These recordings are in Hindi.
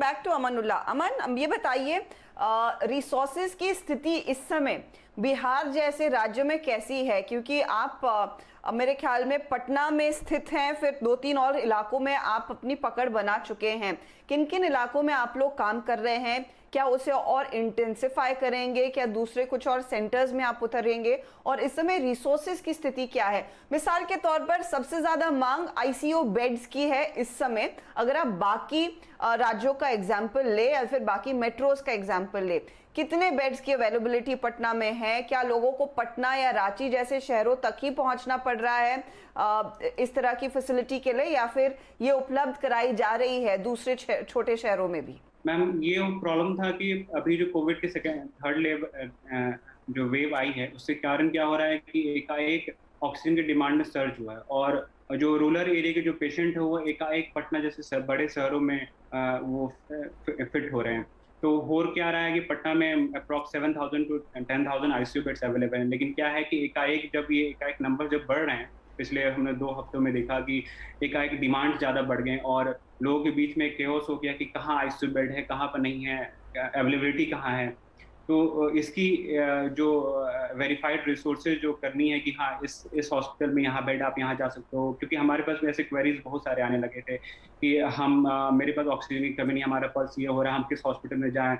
Back to Amanullah. अमन, ये बताइए, रिसोर्सेज की स्थिति इस समय बिहार जैसे राज्य में कैसी है? क्योंकि आप मेरे ख्याल में पटना में स्थित हैं, फिर 2-3 और इलाकों में आप अपनी पकड़ बना चुके हैं। किन किन इलाकों में आप लोग काम कर रहे हैं? क्या उसे और इंटेंसिफाई करेंगे? क्या दूसरे कुछ और सेंटर्स में आप उतरेंगे? और इस समय रिसोर्सेज की स्थिति क्या है? मिसाल के तौर पर सबसे ज्यादा मांग आईसीयू बेड्स की है इस समय। अगर आप बाकी राज्यों का एग्जाम्पल ले या फिर बाकी मेट्रोज का एग्जाम्पल ले, कितने बेड्स की अवेलेबिलिटी पटना में है? क्या लोगों को पटना या रांची जैसे शहरों तक ही पहुंचना पड़ रहा है इस तरह की फैसिलिटी के लिए, या फिर ये उपलब्ध कराई जा रही है दूसरे छोटे शहरों में भी? मैम, ये प्रॉब्लम था कि अभी जो कोविड के सेकेंड थर्ड लेव जो वेव आई है, उसके कारण क्या हो रहा है कि एकाएक ऑक्सीजन की डिमांड में सर्ज हुआ है, और जो रूरल एरिया के जो पेशेंट है वो एकाएक पटना जैसे बड़े शहरों में वो फिट हो रहे हैं। तो हो क्या रहा है कि पटना में approx 7,000 to 10,000 ICU beds available हैं, लेकिन क्या है कि एकाएक नंबर जब बढ़ रहे हैं, पिछले हमने 2 हफ्तों में देखा कि एकाएक डिमांड ज़्यादा बढ़ गए और लोगों के बीच में केओस हो गया कि कहाँ आईसीयू बेड है, कहाँ पर नहीं है, अवेलेबिलिटी कहाँ है। तो इसकी जो वेरीफाइड रिसोर्सेज जो करनी है कि हाँ इस हॉस्पिटल में यहाँ बेड आप यहाँ जा सकते हो, क्योंकि हमारे पास भी ऐसे क्वेरीज बहुत सारे आने लगे थे कि हम मेरे पास ऑक्सीजन की कमी नहीं, हमारे पास ये हो रहा है, हम किस हॉस्पिटल में जाएं।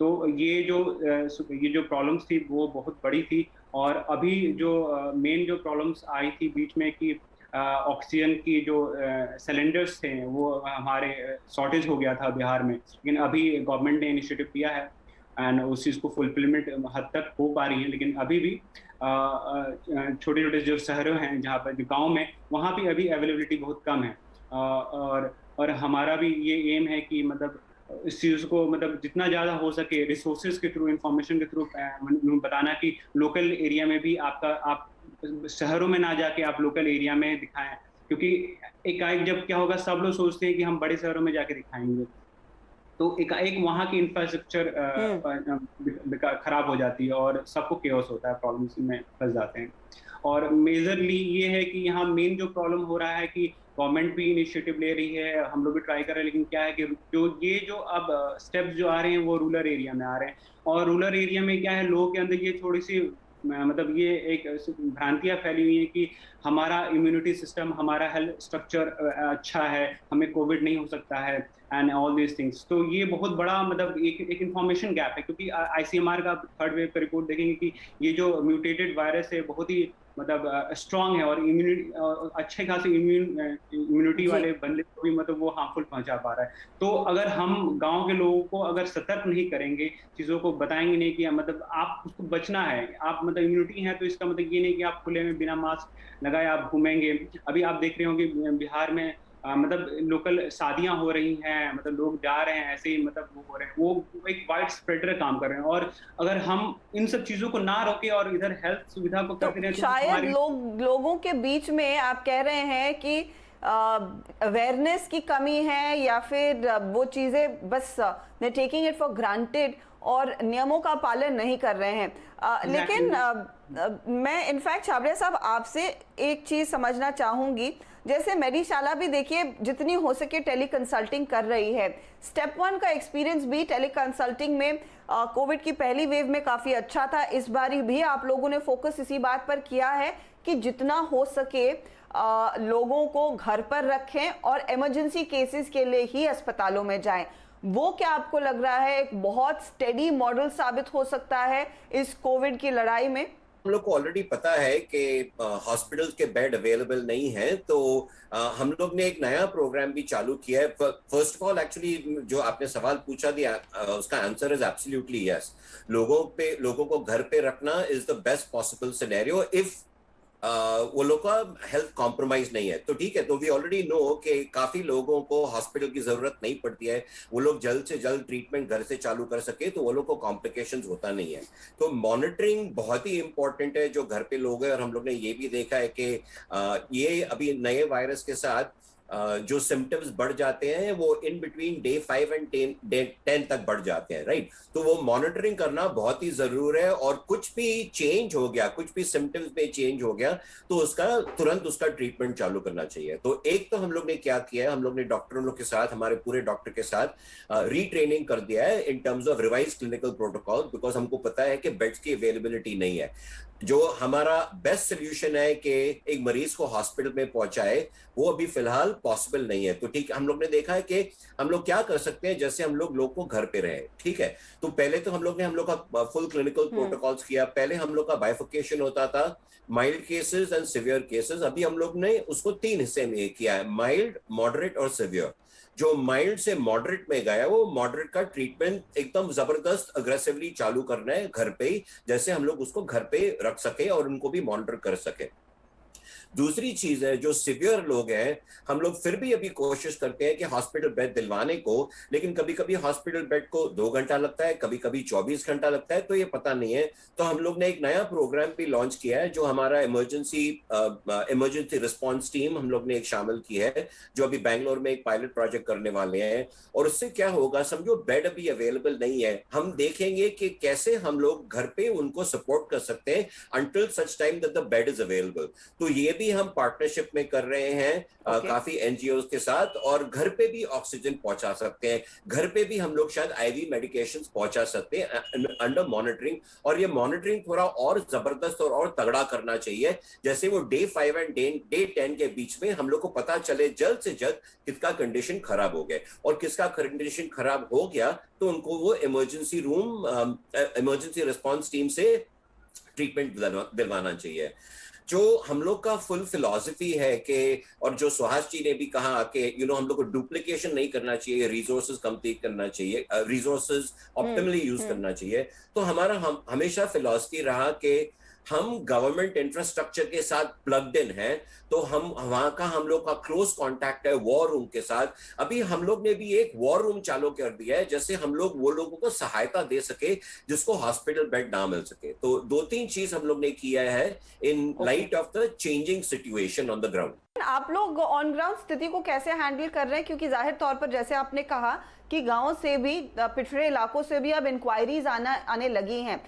तो ये जो प्रॉब्लम्स थी वो बहुत बड़ी थी। और अभी जो मेन जो प्रॉब्लम्स आई थी बीच में कि ऑक्सीजन की जो सिलेंडर्स थे वो हमारे शॉर्टेज हो गया था बिहार में, लेकिन अभी गवर्नमेंट ने इनिशिएटिव किया है एंड उस चीज़ को फुलफिलमेंट हद तक हो पा रही है। लेकिन अभी भी छोटे छोटे जो शहरों हैं, जहाँ पर जो गाँव में, वहाँ भी अभी अवेलेबिलिटी बहुत कम है। और हमारा भी ये एम है कि मतलब इस चीज़ को मतलब जितना ज़्यादा हो सके रिसोर्सेज के थ्रू, इंफॉर्मेशन के थ्रू बताना कि लोकल एरिया में भी आप शहरों में ना जाके आप लोकल एरिया में दिखाएं, क्योंकि एकाएक जब क्या होगा, सब लोग सोचते हैं कि हम बड़े शहरों में जाके दिखाएंगे, तो एकाएक वहाँ की इंफ्रास्ट्रक्चर खराब हो जाती है और सबको केओस होता है, प्रॉब्लम्स में फंस जाते हैं। और मेजरली ये है कि यहाँ मेन जो प्रॉब्लम हो रहा है कि गवर्नमेंट भी इनिशिएटिव ले रही है, हम लोग भी ट्राई कर रहे हैं, लेकिन क्या है कि जो अब स्टेप्स जो आ रहे हैं वो रूरल एरिया में आ रहे हैं। और रूरल एरिया में क्या है, लोगों के अंदर ये थोड़ी सी मतलब ये एक भ्रांतियां फैली हुई है कि हमारा इम्यूनिटी सिस्टम, हमारा हेल्थ स्ट्रक्चर अच्छा है, हमें कोविड नहीं हो सकता है एंड ऑल दीज थिंग्स। तो ये बहुत बड़ा मतलब एक इंफॉर्मेशन गैप है, क्योंकि आईसीएमआर का थर्ड वेव का रिपोर्ट देखेंगे कि ये जो म्यूटेटेड वायरस है बहुत ही मतलब स्ट्रांग है, और अच्छे खासे इम्यूनिटी वाले बंदे को भी मतलब वो हार्मफुल पहुंचा पा रहा है। तो अगर हम गांव के लोगों को अगर सतर्क नहीं करेंगे, चीजों को बताएंगे नहीं कि मतलब आप उसको बचना है, आप मतलब इम्यूनिटी है, तो इसका मतलब ये नहीं कि आप खुले में बिना मास्क लगाए आप घूमेंगे। अभी आप देख रहे होंगे बिहार में मतलब लोकल शादियां हो रही हैं, मतलब लोग जा रहे हैं ऐसे ही, मतलब वो हो रहे हैं, वो एक वाइड स्प्रेडर काम कर रहे हैं। और अगर हम इन सब चीजों को ना रोके और इधर हेल्थ सुविधा को तो करते रहे, तो शायद हमारी लोगों के बीच में आप कह रहे हैं कि अवेयरनेस की कमी है, या फिर वो चीजें बस दे टेकिंग इट फॉर ग्रांटेड और नियमों का पालन नहीं कर रहे हैं। लेकिन मैं इनफैक्ट छाबड़िया साहब आपसे एक चीज समझना चाहूंगी। जैसे मेडिशाला भी देखिए जितनी हो सके टेली कंसल्टिंग कर रही है। स्टेप 1 का एक्सपीरियंस भी टेली कंसल्टिंग में कोविड की पहली वेव में काफी अच्छा था। इस बार भी आप लोगों ने फोकस इसी बात पर किया है कि जितना हो सके लोगों को घर पर रखें और इमरजेंसी केसेस के लिए ही अस्पतालों में जाएं। वो क्या आपको लग रहा है एक बहुत स्टेडी मॉडल साबित हो सकता है इस कोविड की लड़ाई में? हम लोग को ऑलरेडी पता है कि हॉस्पिटल्स के बेड अवेलेबल नहीं है, तो हम लोग ने एक नया प्रोग्राम भी चालू किया है। फर्स्ट ऑफ ऑल, एक्चुअली जो आपने सवाल पूछा दिया, उसका आंसर इज एब्सोल्युटली यस। लोगों को घर पे रखना is the best possible scenario if वो लोग का हेल्थ कॉम्प्रोमाइज नहीं है, तो ठीक है। तो वी ऑलरेडी नो कि काफी लोगों को हॉस्पिटल की जरूरत नहीं पड़ती है, वो लोग जल्द से जल्द ट्रीटमेंट घर से चालू कर सके, तो वो लोग को कॉम्प्लिकेशंस होता नहीं है। तो मॉनिटरिंग बहुत ही इंपॉर्टेंट है जो घर पे लोग हैं। और हम लोग ने ये भी देखा है कि ये अभी नए वायरस के साथ जो सिम्टम्स बढ़ जाते हैं वो in between day 5 and day 10 तक बढ़ जाते हैं, राइट। तो वो मॉनिटरिंग करना बहुत ही जरूर है, और कुछ भी चेंज हो गया, कुछ भी सिम्टम्स में चेंज हो गया तो उसका तुरंत उसका ट्रीटमेंट चालू करना चाहिए। तो एक तो हम लोग ने क्या किया है, हम लोग ने डॉक्टरों के साथ, हमारे पूरे डॉक्टर के साथ रीट्रेनिंग कर दिया है in terms of revise clinical protocol, because हमको पता है कि बेड्स की अवेलेबिलिटी नहीं है। जो हमारा बेस्ट सोल्यूशन है कि एक मरीज को हॉस्पिटल में पहुंचाए, वो अभी फिलहाल पॉसिबल नहीं है। तो ठीक, हम लोग ने देखा है कि हम लोग क्या कर सकते हैं, जैसे हम लोग को घर पे रहे, ठीक है। तो पहले तो हम लोग का फुल क्लिनिकल प्रोटोकॉल्स किया। पहले हम लोग का बाइफिकेशन होता था, mild cases and severe cases. अभी हम लोग ने उसको 3 हिस्से में किया है, माइल्ड, मॉडरेट और सिवियर। जो माइल्ड से मॉडरेट में गया, वो मॉडरेट का ट्रीटमेंट एकदम जबरदस्त अग्रेसिवली चालू करना है घर पे ही, जैसे हम लोग उसको घर पे रख सके और उनको भी मॉनिटर कर सके। दूसरी चीज है, जो सिवियर लोग हैं, हम लोग फिर भी अभी कोशिश करते हैं कि हॉस्पिटल बेड दिलवाने को, लेकिन कभी कभी हॉस्पिटल बेड को 2 घंटा लगता है, कभी कभी 24 घंटा लगता है, तो ये पता नहीं है। तो हम लोग ने एक नया प्रोग्राम भी लॉन्च किया है, जो हमारा इमरजेंसी रिस्पॉन्स टीम हम लोग ने एक शामिल की है, जो अभी बैंगलोर में एक पायलट प्रोजेक्ट करने वाले हैं। और उससे क्या होगा, समझो बेड अभी अवेलेबल नहीं है, हम देखेंगे कि कैसे हम लोग घर पे उनको सपोर्ट कर सकते हैं until such time that the bed is available. तो ये भी हम पार्टनरशिप में कर रहे हैं काफी एनजीओज के साथ, और घर पे भी ऑक्सीजन पहुंचा सकते हैं, घर पे भी हम लोग शायद आईवी मेडिकेशंस पहुंचा सकते हैं अंडर मॉनिटरिंग। और ये मॉनिटरिंग थोड़ा और जबरदस्त और तगड़ा करना चाहिए, जैसे वो डे 5 एंड डे 10 के बीच में हम लोग को पता चले जल्द से जल्द किसका कंडीशन खराब हो गया, और किसका कंडीशन खराब हो गया तो उनको वो emergency room, emergency response team से ट्रीटमेंट दिलवाना चाहिए। जो हम लोग का फुल फिलॉसफी है कि, और जो सुहास जी ने भी कहा कि हम लोग को डुप्लीकेशन नहीं करना चाहिए, रिसोर्सेज कंप्लीट करना चाहिए, रिसोर्सेज ऑप्टिमली यूज करना चाहिए। तो हमारा हमेशा फिलॉसफी रहा कि हम गवर्नमेंट इंफ्रास्ट्रक्चर के साथ प्लग्ड इन हैं, तो हम वहां का, हम लोग का क्लोज कांटेक्ट है वॉर रूम के साथ। अभी हम लोग ने भी एक वॉर रूम चालू कर दिया है, जैसे हम लोग वो लोगों को सहायता दे सके जिसको हॉस्पिटल बेड ना मिल सके। तो 2-3 चीज हम लोग ने किया है in light of the changing situation on the ground. आप लोग ऑन ग्राउंड स्थिति को कैसे हैंडल कर रहे हैं, क्योंकि जाहिर तौर पर जैसे आपने कहा कि गांव से भी, पिछड़े इलाकों से भी अब इंक्वायरीज आने लगी हैं,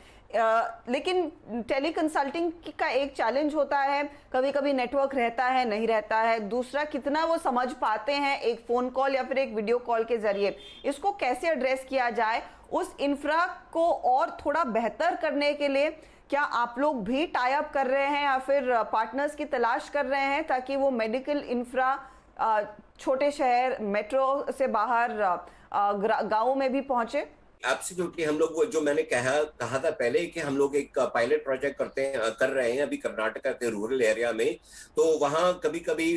लेकिन टेली कंसल्टिंग का एक चैलेंज होता है, कभी कभी नेटवर्क रहता है, नहीं रहता है, दूसरा कितना वो समझ पाते हैं एक फोन कॉल या फिर एक वीडियो कॉल के जरिए। इसको कैसे एड्रेस किया जाए, उस इंफ्रा को और थोड़ा बेहतर करने के लिए क्या आप लोग भी टाई अप कर रहे हैं या फिर पार्टनर्स की तलाश कर रहे हैं, ताकि वो मेडिकल इंफ्रा छोटे शहर, मेट्रो से बाहर गाँव में भी पहुंचे? एब्सोल्युटली। हम लोग वो जो मैंने कहा था पहले कि हम लोग एक पायलट प्रोजेक्ट कर रहे हैं अभी कर्नाटका के रूरल एरिया में। तो वहाँ कभी कभी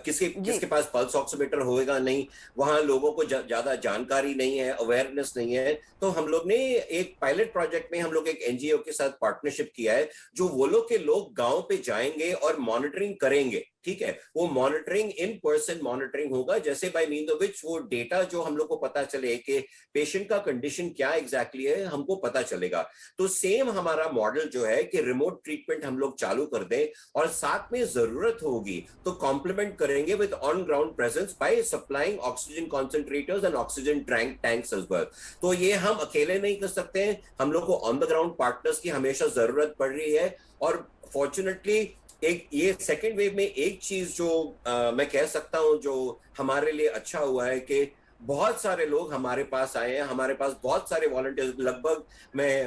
किसके पास पल्स ऑक्सीमीटर होएगा नहीं, वहां लोगों को ज्यादा जानकारी नहीं है, अवेयरनेस नहीं है। तो हम लोग ने एक पायलट प्रोजेक्ट में हम लोग एक एनजीओ के साथ पार्टनरशिप किया है, जो वो लोग गांव पे जाएंगे और मॉनिटरिंग करेंगे। ठीक है, वो मॉनिटरिंग इन पर्सन मॉनिटरिंग होगा, जैसे बाय मीन ऑफ विच वो डेटा जो हम लोग को पता चले कि पेशेंट का कंडीशन क्या एग्जैक्टली है, हमको पता चलेगा। तो सेम हमारा मॉडल जो है कि रिमोट ट्रीटमेंट हम लोग चालू कर दें, और साथ में जरूरत होगी तो कॉम्प्लीमेंट करेंगे with on ground presence by supplying oxygen concentrators and oxygen tanks as well. तो ये हम अकेले नहीं कर सकते हैं, हम लोग को ऑन द ग्राउंड पार्टनर्स की हमेशा जरूरत पड़ रही है। और फॉर्चुनेटली एक ये सेकेंड वेव में एक चीज जो मैं कह सकता हूं जो हमारे लिए अच्छा हुआ है कि बहुत सारे लोग हमारे पास आए हैं, हमारे पास बहुत सारे वॉलंटियर्स, लगभग मैं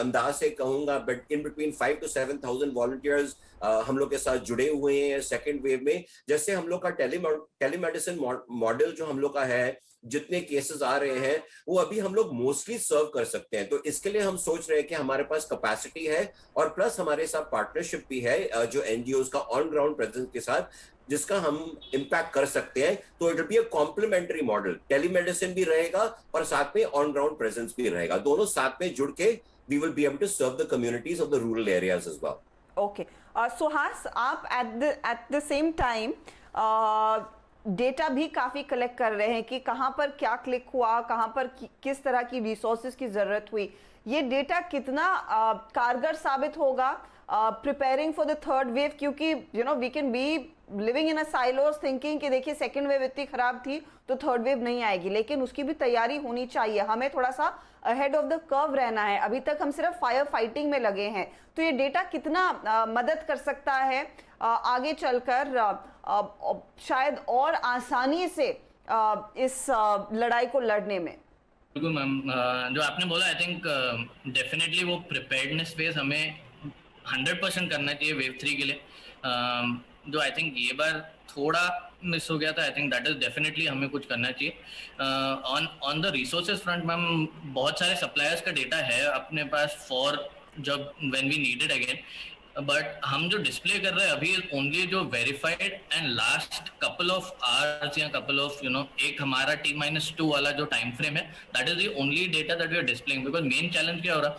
अंदाज से कहूंगा but in between 5,000 to 7,000 volunteers हम लोग के साथ जुड़े हुए हैं सेकेंड वेव में। जैसे हम लोग का टेलीमेडिसिन मॉडल जो हम लोग का है, जितने केसेस आ रहे हैं वो अभी हम लोग मोस्टली सर्व कर सकते हैं। तो इसके लिए हम सोच रहे हैं कि हमारे पास कैपेसिटी है, और प्लस हमारे साथ पार्टनरशिप भी है जो एनजीओज का ऑन ग्राउंड प्रेजेंस के साथ, जिसका हम इम्पैक्ट कर सकते हैं। तो it will be a complementary model, telemedicine भी रहेगा और साथ में ऑन ग्राउंड प्रेजेंस भी रहेगा, दोनों साथ में जुड़ के we will be able to serve the communities of the rural areas as well. Okay, Suhas, आप at the same time data भी काफ़ी कलेक्ट कर रहे हैं कि कहाँ पर क्या क्लिक हुआ, कहाँ पर किस तरह की रिसोर्सेज की ज़रूरत हुई। ये डेटा कितना कारगर साबित होगा preparing for the third wave, क्योंकि we can be living in a silos thinking कि देखिए सेकेंड वेव इतनी खराब थी तो थर्ड वेव नहीं आएगी, लेकिन उसकी भी तैयारी होनी चाहिए। हमें थोड़ा सा अहेड ऑफ द कर्व रहना है। अभी तक हम सिर्फ फायर फाइटिंग में लगे हैं, तो ये डेटा कितना मदद कर सकता है आगे चलकर शायद और आसानी से इस लड़ाई को लड़ने में। बिल्कुल मैम, जो आपने बोला आई थिंक डेफिनेटली वो प्रिपेयर्डनेस फेज हमें 100% करना चाहिए वेव 3 के लिए। जो आई थिंक ये बार थोड़ा मिस हो गया था, I think that is definitely हमें कुछ करना चाहिए। On the resources front ma'am बहुत सारे सप्लायर्स का डेटा है अपने पास फॉर जब when we need it again, but हम जो डिस्प्ले कर रहे हैं अभी ओनली जो verified and last couple of hours या कपल ऑफ एक हमारा T-2 वाला जो टाइम फ्रेम है, that is the only data that we are displaying. Because main challenge क्या हो रहा,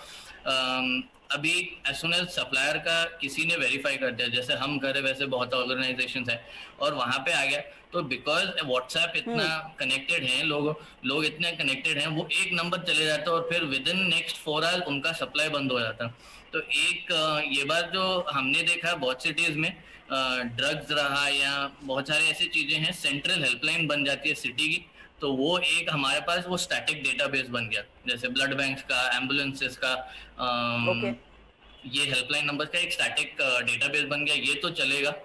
अभी एज सुन एज सप्लायर का किसी ने वेरीफाई कर दिया, जैसे हम करे वैसे बहुत ऑर्गेनाइजेशंस है, और वहां पे आ गया तो बिकॉज व्हाट्सएप इतना कनेक्टेड है, लोग इतने कनेक्टेड हैं, वो एक नंबर चले जाता है और फिर विद इन नेक्स्ट 4 आवर्स उनका सप्लाई बंद हो जाता है। तो एक ये बात जो हमने देखा बहुत सिटीज में ड्रग्स रहा या बहुत सारी ऐसी चीजें हैं, सेंट्रल हेल्पलाइन बन जाती है सिटी की, तो वो एक हमारे पास वो स्टैटिक डेटाबेस बन गया, जैसे ब्लड बैंक का, एम्बुलेंसेस का, ये हेल्पलाइन नंबर का एक स्टैटिक डेटाबेस बन गया, ये तो चलेगा।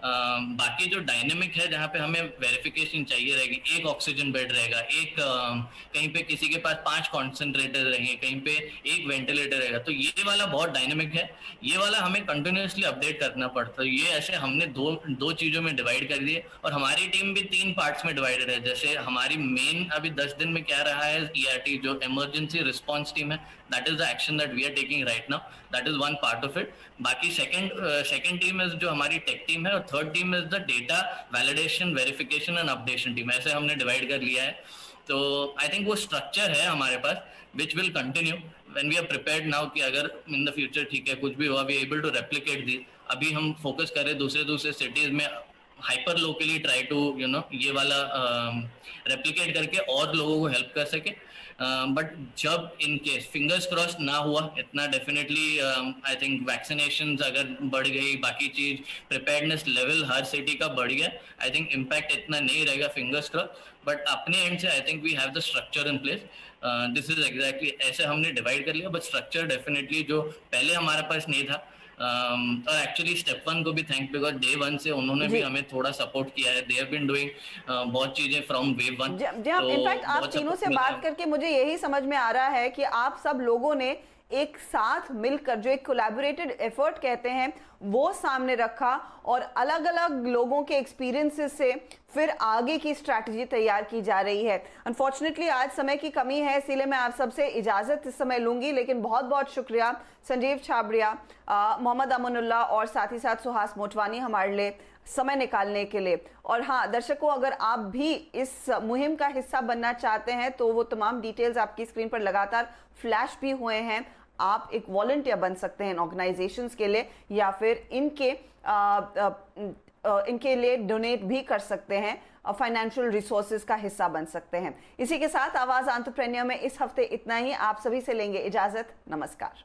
बाकी जो डायनेमिक है जहाँ पे हमें वेरिफिकेशन चाहिए रहेगी, एक ऑक्सीजन बेड रहेगा, एक कहीं पे किसी के पास 5 कॉन्सेंट्रेटर रहेंगे, कहीं पे एक वेंटिलेटर रहेगा, तो ये वाला बहुत डायनेमिक है, ये वाला हमें कंटिन्यूसली अपडेट करना पड़ता है। ये ऐसे हमने दो चीजों में डिवाइड कर दिए, और हमारी टीम भी 3 पार्ट्स में डिवाइडेड है। जैसे हमारी मेन अभी 10 दिन में क्या रहा है, ERT जो इमरजेंसी रिस्पॉन्स टीम है, that is the action that we are taking right now, that is one part of it. बाकी सेकंड टीम इज जो हमारी टेक टीम है, और third team is the data validation, verification and updation team, ऐसे हमने डिवाइड कर लिया है। तो आई थिंक वो स्ट्रक्चर है हमारे पास which will continue when we are prepared now कि अगर इन द फ्यूचर ठीक है कुछ भी हुआ, we able to replicate this. अभी हम फोकस करें दूसरे सिटीज में हाइपर लोकली ट्राई टू ये वाला रेप्लिकेट करके और लोगों को हेल्प कर सके। बट जब इन केस फिंगर्स क्रॉस ना हुआ इतना, डेफिनेटली आई थिंक वैक्सीनेशन अगर बढ़ गई, बाकी चीज प्रिपेयर्डनेस लेवल हर सिटी का बढ़ गया, आई थिंक इम्पैक्ट इतना नहीं रहेगा, फिंगर्स क्रॉस। बट अपने एंड से I think we have the structure in place. This is exactly ऐसे हमने डिवाइड कर लिया, बट स्ट्रक्चर डेफिनेटली जो पहले हमारे पास नहीं था। और एक्चुअली स्टेप 1 को भी थैंक, बिकॉज डे 1 से उन्होंने भी हमें थोड़ा सपोर्ट किया है, दे हैव बीन डूइंग बहुत चीजें फ्रॉम वेव 1। इनफैक्ट आप तीनों से बात करके मुझे यही समझ में आ रहा है कि आप सब लोगों ने एक साथ मिलकर जो एक कोलैबोरेटेड एफर्ट कहते हैं वो सामने रखा, और अलग अलग लोगों के एक्सपीरियंसेस से फिर आगे की स्ट्रैटेजी तैयार की जा रही है। अनफॉर्चुनेटली आज समय की कमी है, इसीलिए मैं आप सबसे इजाजत इस समय लूंगी, लेकिन बहुत बहुत शुक्रिया संजीव छाबड़िया, मोहम्मद अमनुल्लाह और साथ ही साथ सुहास मोटवानी हमारे लिए समय निकालने के लिए। और हाँ दर्शकों, अगर आप भी इस मुहिम का हिस्सा बनना चाहते हैं तो वो तमाम डिटेल्स आपकी स्क्रीन पर लगातार फ्लैश भी हुए हैं। आप एक वॉलंटियर बन सकते हैं ऑर्गेनाइजेशंस के लिए, या फिर इनके लिए डोनेट भी कर सकते हैं, फाइनेंशियल रिसोर्सेज का हिस्सा बन सकते हैं। इसी के साथ आवाज एंटरप्रेन्योर में इस हफ्ते इतना ही। आप सभी से लेंगे इजाजत। नमस्कार।